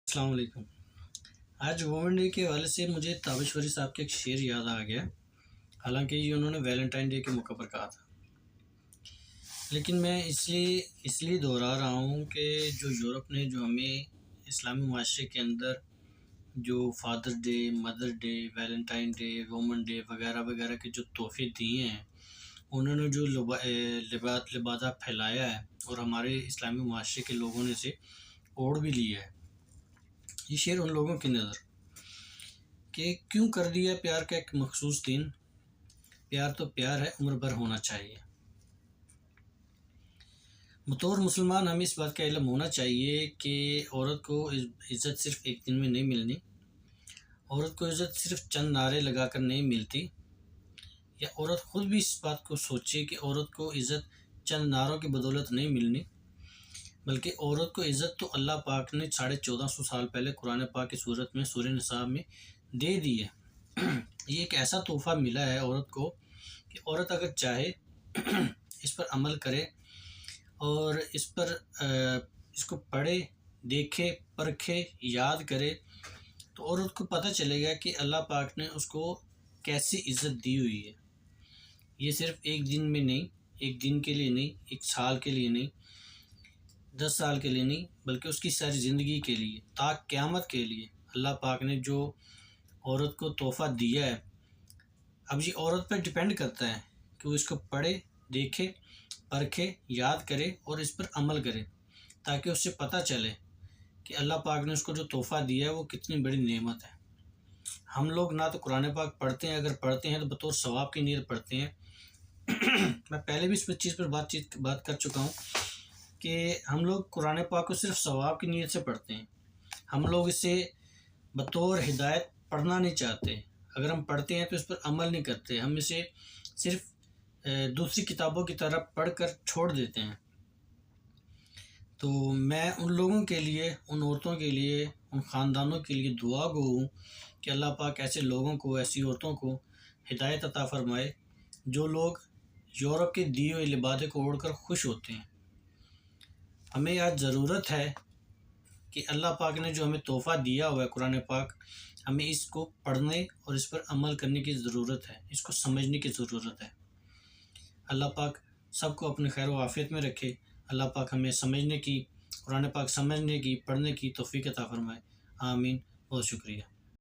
السلام علیکم۔ آج وومن ڈے کے حوالے سے مجھے تابشوری صاحب کا ایک شعر یاد آ گیا، حالانکہ یہ انہوں نے ویلنٹائن ڈے کے موقع پر کہا تھا، لیکن میں اس لیے دہرا رہا ہوں کہ جو یورپ نے جو ہمیں اسلامی معاشرے کے اندر جو father day, mother day, Valentine day, woman day وغیرہ وغیرہ کے جو تحفے دیے ہیں، انہوں نے جو لبادہ پھیلایا ہے اور ہمارے اسلامی معاشرے کے لوگوں نے اسے اوڑھ بھی لیا ہے۔ یہ شعر ان لوگوں کی نظر کہ کیوں کر دیا پیار کا ایک مخصوص دن، پیار تو پیار ہے، عمر بھر ہونا چاہیے۔ بطور مسلمان ہمیں اس بات کا علم ہونا چاہیے کہ عورت کو عزت صرف ایک دن میں نہیں ملنی، عورت کو عزت صرف چند نعرے لگا کر نہیں ملتی، یا عورت خود بھی اس بات کو سوچے کہ عورت کو عزت چند نعروں کی بدولت نہیں ملنی، بلکہ عورت کو عزت تو اللہ پاک نے 1450 سال پہلے قرآن پاک کی صورت میں سورہ نساء میں دے دی ہے۔ یہ ایک ایسا تحفہ ملا ہے عورت کو کہ عورت اگر چاہے اس پر عمل کرے اور اس کو پڑھے، دیکھے، پرکھے، یاد کرے، تو عورت کو پتہ چلے گا کہ اللہ پاک نے اس کو کیسی عزت دی ہوئی ہے۔ یہ صرف ایک دن میں نہیں، ایک دن کے لیے نہیں، ایک سال کے لیے نہیں، 10 سال کے لیے نہیں، بلکہ اس کی ساری زندگی کے لیے، تا قیامت کے لیے اللہ پاک نے جو عورت کو تحفہ دیا ہے، اب یہ عورت پر ڈیپینڈ کرتا ہے کہ وہ اس کو پڑھے، دیکھے، پرکھے، یاد کرے اور اس پر عمل کرے، تاکہ اس سے پتہ چلے کہ اللہ پاک نے اس کو جو تحفہ دیا ہے وہ کتنی بڑی نعمت ہے۔ ہم لوگ نہ تو قرآن پاک پڑھتے ہیں، اگر پڑھتے ہیں تو بطور ثواب کی نیت پڑھتے ہیں۔ میں پہلے بھی اس چیز پر بات کر چکا ہوں کہ ہم لوگ قرآن پاک کو صرف ثواب کی نیت سے پڑھتے ہیں، ہم لوگ اسے بطور ہدایت پڑھنا نہیں چاہتے۔ اگر ہم پڑھتے ہیں تو اس پر عمل نہیں کرتے، ہم اسے صرف دوسری کتابوں کی طرح پڑھ کر چھوڑ دیتے ہیں۔ تو میں ان لوگوں کے لیے، ان عورتوں کے لیے، ان خاندانوں کے لیے دعا گو ہوں کہ اللہ پاک ایسے لوگوں کو، ایسی عورتوں کو ہدایت عطا فرمائے جو لوگ یورپ کے دیے ہوئے لبادے کو اوڑھ کر خوش ہوتے ہیں۔ ہمیں آج ضرورت ہے کہ اللہ پاک نے جو ہمیں تحفہ دیا ہوا ہے قرآن پاک، ہمیں اس کو پڑھنے اور اس پر عمل کرنے کی ضرورت ہے، اس کو سمجھنے کی ضرورت ہے۔ اللہ پاک سب کو اپنے خیر و عافیت میں رکھے۔ اللہ پاک ہمیں سمجھنے کی، قرآن پاک سمجھنے کی، پڑھنے کی توفیق عطا فرمائے۔ آمین۔ بہت شکریہ۔